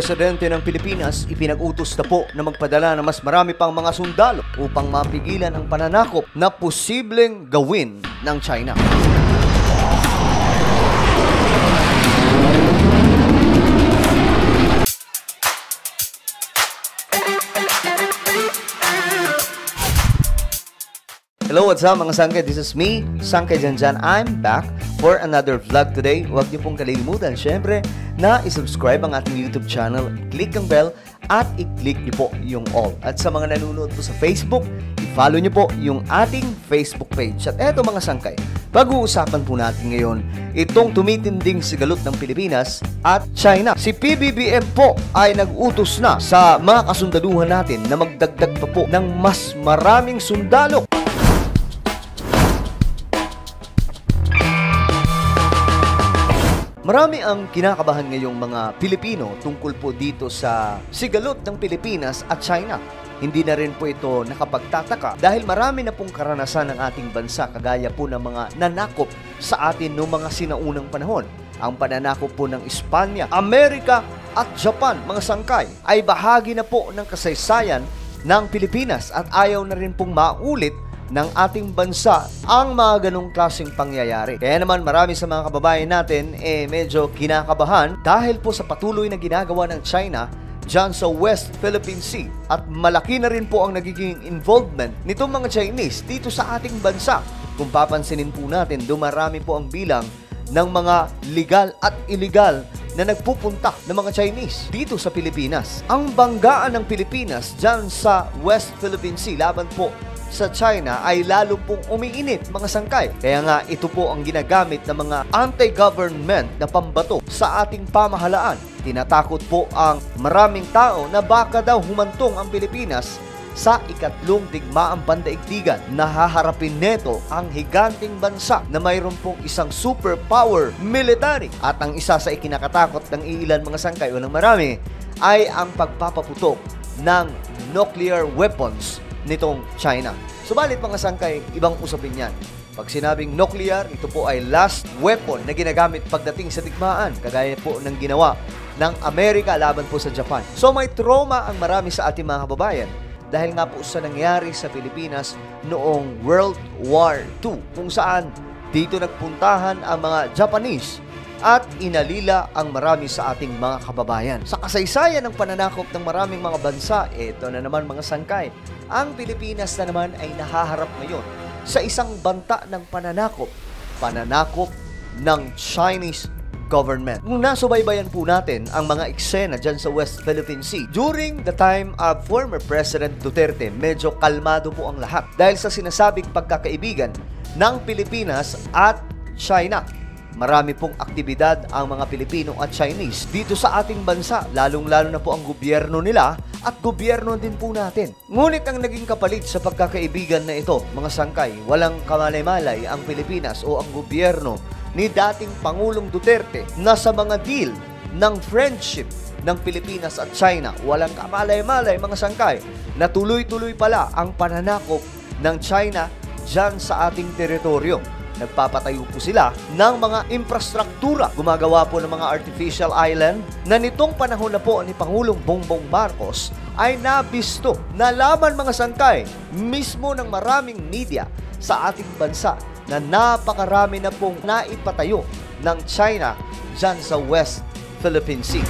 Presidente ng Pilipinas ipinag-utos na po na magpadala ng mas marami pang mga sundalo upang mapigilan ang pananakop na posibleng gawin ng China. Hello, what's up mga sangkay? This is me, Sangkay Janjan. I'm back for another vlog today. Huwag niyo pong kalilimutan, syempre, na isubscribe ang ating YouTube channel, i-click ang bell, at i-click niyo po yung all. At sa mga nanonood po sa Facebook, i-follow niyo po yung ating Facebook page. At eto mga sangkay, pag-uusapan po natin ngayon itong tumitinding sigalot ng Pilipinas at China. Si PBBM po ay nag-utos na sa mga kasundaluhan natin na magdagdag pa po ng mas maraming sundalo. Marami ang kinakabahan ngayong mga Pilipino tungkol po dito sa sigalot ng Pilipinas at China. Hindi na rin po ito nakapagtataka dahil marami na pong karanasan ng ating bansa kagaya po ng mga nanakop sa atin noong mga sinaunang panahon. Ang pananakop po ng Espanya, Amerika at Japan, mga sangkay, ay bahagi na po ng kasaysayan ng Pilipinas at ayaw na rin pong maulit ng ating bansa ang mga ganong klaseng pangyayari. Kaya naman marami sa mga kababayan natin medyo kinakabahan dahil po sa patuloy na ginagawa ng China dyan sa West Philippine Sea at malaki na rin po ang nagiging involvement nitong mga Chinese dito sa ating bansa. Kung papansinin po natin, dumarami po ang bilang ng mga legal at illegal na nagpupunta ng mga Chinese dito sa Pilipinas. Ang banggaan ng Pilipinas dyan sa West Philippine Sea laban po sa China ay lalo pong umiinit, mga sangkay. Kaya nga ito po ang ginagamit ng mga anti-government na pambato sa ating pamahalaan. Tinatakot po ang maraming tao na baka daw humantong ang Pilipinas sa ikatlong digmaang pandaigdigan. Nahaharapin neto ang higanting bansa na mayroon pong isang superpower military. At ang isa sa ikinakatakot ng iilan, mga sangkay, o ng marami, ay ang pagpapaputok ng nuclear weapons nitong China. Subalit mga sangkay, ibang usapin yan. Pag sinabing nuclear, ito po ay last weapon na ginagamit pagdating sa digmaan, kagaya po ng ginawa ng Amerika laban po sa Japan. So may trauma ang marami sa ating mga kababayan dahil nga po sa nangyari sa Pilipinas noong World War II, kung saan dito nagpuntahan ang mga Japanese at inalila ang marami sa ating mga kababayan. Sa kasaysayan ng pananakop ng maraming mga bansa, ito na naman mga sangkay, ang Pilipinas na naman ay nahaharap ngayon sa isang banta ng pananakop ng Chinese government. Kung nasubaybayan po natin ang mga eksena dyan sa West Philippine Sea, during the time of former President Duterte, medyo kalmado po ang lahat dahil sa sinasabing pagkakaibigan ng Pilipinas at China. Marami pong aktibidad ang mga Pilipino at Chinese dito sa ating bansa, lalong-lalo na po ang gobyerno nila at gobyerno din po natin. Ngunit ang naging kapalit sa pagkakaibigan na ito, mga sangkay, walang kamalay-malay ang Pilipinas o ang gobyerno ni dating Pangulong Duterte na sa mga deal ng friendship ng Pilipinas at China. Walang kamalay-malay, mga sangkay, na tuloy-tuloy pala ang pananakop ng China dyan sa ating teritoryo. Nagpapatayo po sila ng mga infrastruktura. Gumagawa po ng mga artificial island na nitong panahon na po ni Pangulong Bongbong Marcos ay nabisto, nalaman mga sangkay, mismo ng maraming media sa ating bansa na napakarami na pong naipatayo ng China dyan sa West Philippine Sea.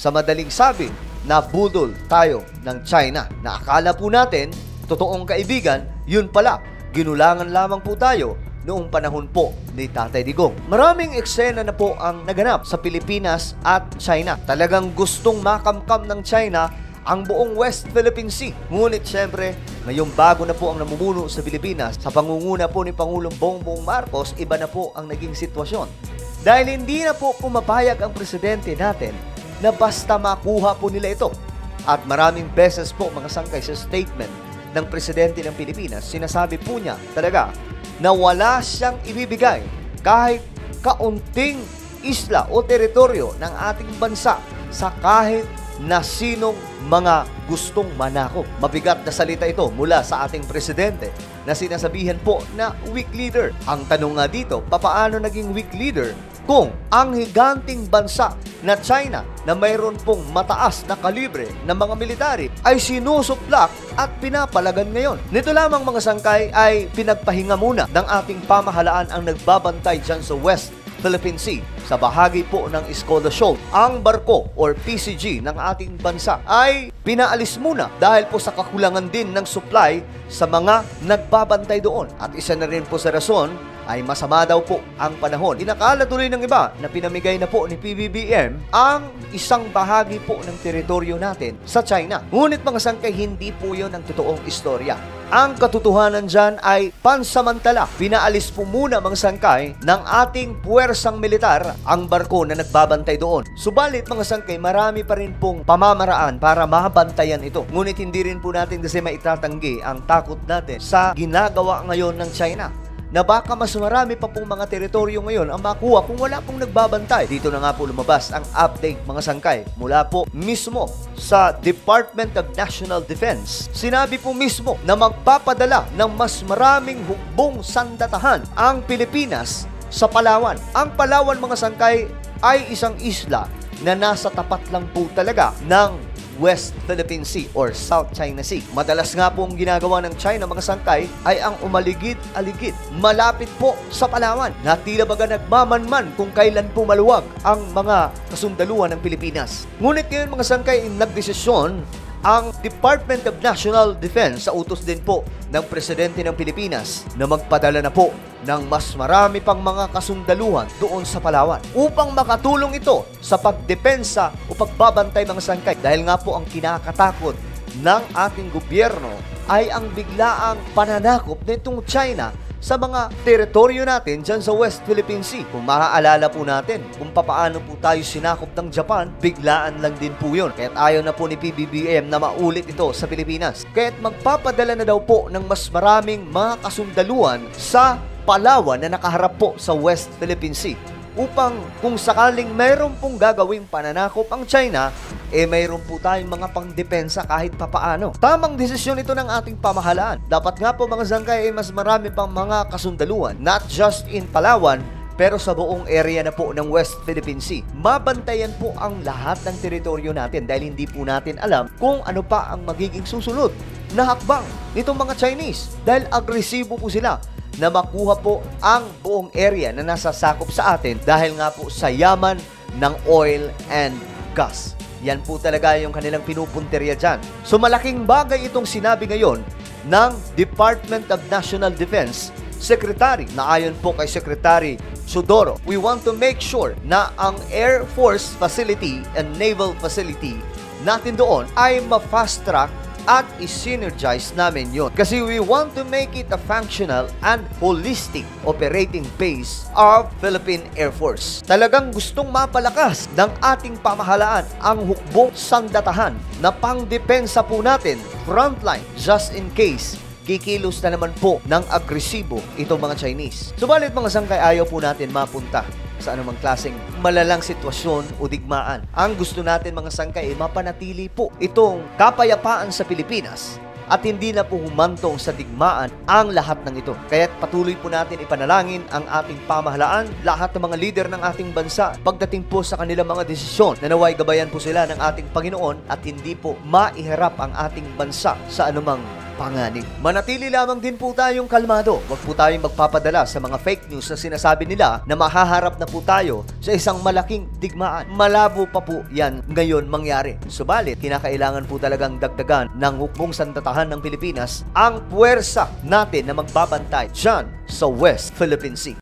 Sa madaling sabi, nabudol tayo ng China na akala po natin, totoong kaibigan, yun pala, ginulangan lamang po tayo noong panahon po ni Tatay Digong. Maraming eksena na po ang naganap sa Pilipinas at China. Talagang gustong makamkam ng China ang buong West Philippine Sea. Ngunit syempre, ngayong bago na po ang namumuno sa Pilipinas, sa pangunguna po ni Pangulong Bongbong Marcos, iba na po ang naging sitwasyon. Dahil hindi na po pumapayag ang presidente natin na basta makuha po nila ito. At maraming beses po mga sangkay sa statement ng Presidente ng Pilipinas, sinasabi po niya talaga na wala siyang ibibigay kahit kaunting isla o teritoryo ng ating bansa sa kahit na sinong mga gustong manakop. Mabigat na salita ito mula sa ating presidente na sinasabihan po na weak leader. Ang tanong nga dito, papaano naging weak leader kung ang higanting bansa na China na mayroon pong mataas na kalibre ng mga military ay sinusuplak at pinapalagan ngayon? Nito lamang mga sangkay ay pinagpahinga muna ng ating pamahalaan ang nagbabantay dyan sa West Philippine Sea. Sa bahagi po ng Escoda Shoal, ang barko or PCG ng ating bansa ay pinaalis muna dahil po sa kakulangan din ng supply sa mga nagbabantay doon. At isa na rin po sa rason ay masama daw po ang panahon. Inakala tuloy ng iba na pinamigay na po ni PBBM ang isang bahagi po ng teritoryo natin sa China. Ngunit mga sangkay, hindi po yun ang totoong istorya. Ang katotohanan dyan ay pansamantala. Pinaalis po muna mga sangkay ng ating puwersang militar ang barko na nagbabantay doon. Subalit mga sangkay, marami pa rin pong pamamaraan para mabantayan ito. Ngunit hindi rin po natin kasi maitatanggi ang takot natin sa ginagawa ngayon ng China, na baka mas marami pa pong mga teritoryo ngayon ang makuha kung wala pong nagbabantay. Dito na nga po lumabas ang update mga sangkay mula po mismo sa Department of National Defense. Sinabi po mismo na magpapadala ng mas maraming hukbong sandatahan ang Pilipinas sa Palawan. Ang Palawan mga sangkay ay isang isla na nasa tapat lang po talaga ng West Philippine Sea or South China Sea. Madalas nga po ang ginagawa ng China mga sangkay ay ang umaligid-aligid malapit po sa Palawan, na tila baga nagmamanman kung kailan po maluwag ang mga kasundaluhan ng Pilipinas. Ngunit ngayon mga sangkay, nagdesisyon ang Department of National Defense sa utos din po ng Presidente ng Pilipinas na magpadala na po ng mas marami pang mga kasundaluhan doon sa Palawan upang makatulong ito sa pagdepensa o pagbabantay mga sangkay. Dahil nga po ang kinakatakot ng ating gobyerno ay ang biglaang pananakop nitong China sa mga teritoryo natin dyan sa West Philippine Sea. Kung maaalala po natin kung papaano po tayo sinakop ng Japan, biglaan lang din po yun. Kaya't ayaw na po ni PBBM na maulit ito sa Pilipinas. Kaya't magpapadala na daw po ng mas maraming mga kasundaluhan sa Palawan na nakaharap po sa West Philippine Sea, upang kung sakaling mayroon pong gagawing pananakop ang China, mayroon po tayong mga pangdepensa kahit papaano. Tamang desisyon ito ng ating pamahalaan. Dapat nga po mga sangkay mas marami pang mga kasundaluhan, not just in Palawan, pero sa buong area na po ng West Philippine Sea. Mabantayan po ang lahat ng teritoryo natin dahil hindi po natin alam kung ano pa ang magiging susunod na hakbang nitong mga Chinese, dahil agresibo po sila na makuha po ang buong area na nasasakop sa atin dahil nga po sa yaman ng oil and gas. Yan po talaga yung kanilang pinupunterya dyan. So malaking bagay itong sinabi ngayon ng Department of National Defense Secretary, na ayon po kay Secretary Sudoro, we want to make sure na ang Air Force facility and Naval facility natin doon ay ma-fast track at i-synergize namin yun. Kasi we want to make it a functional and holistic operating base of Philippine Air Force. Talagang gustong mapalakas ng ating pamahalaan ang hukbong sandatahan na pangdepensa po natin, frontline, just in case kikilos na naman po ng agresibo itong mga Chinese. Subalit mga sangkay, ayaw po natin mapunta sa anumang klaseng malalang sitwasyon o digmaan. Ang gusto natin mga sangkay ay mapanatili po itong kapayapaan sa Pilipinas at hindi na po humantong sa digmaan ang lahat ng ito. Kaya't patuloy po natin ipanalangin ang ating pamahalaan, lahat ng mga leader ng ating bansa pagdating po sa kanilang mga desisyon, na naway gabayan po sila ng ating Panginoon at hindi po maiharap ang ating bansa sa anumang panganib. Manatili lamang din po tayong kalmado. Huwag po tayong magpapadala sa mga fake news na sinasabi nila na mahaharap na po tayo sa isang malaking digmaan. Malabo pa po yan ngayon mangyari. Subalit, kinakailangan po talagang dagdagan ng hukbong sandatahan ng Pilipinas ang puwersa natin na magbabantay dyan sa West Philippine Sea.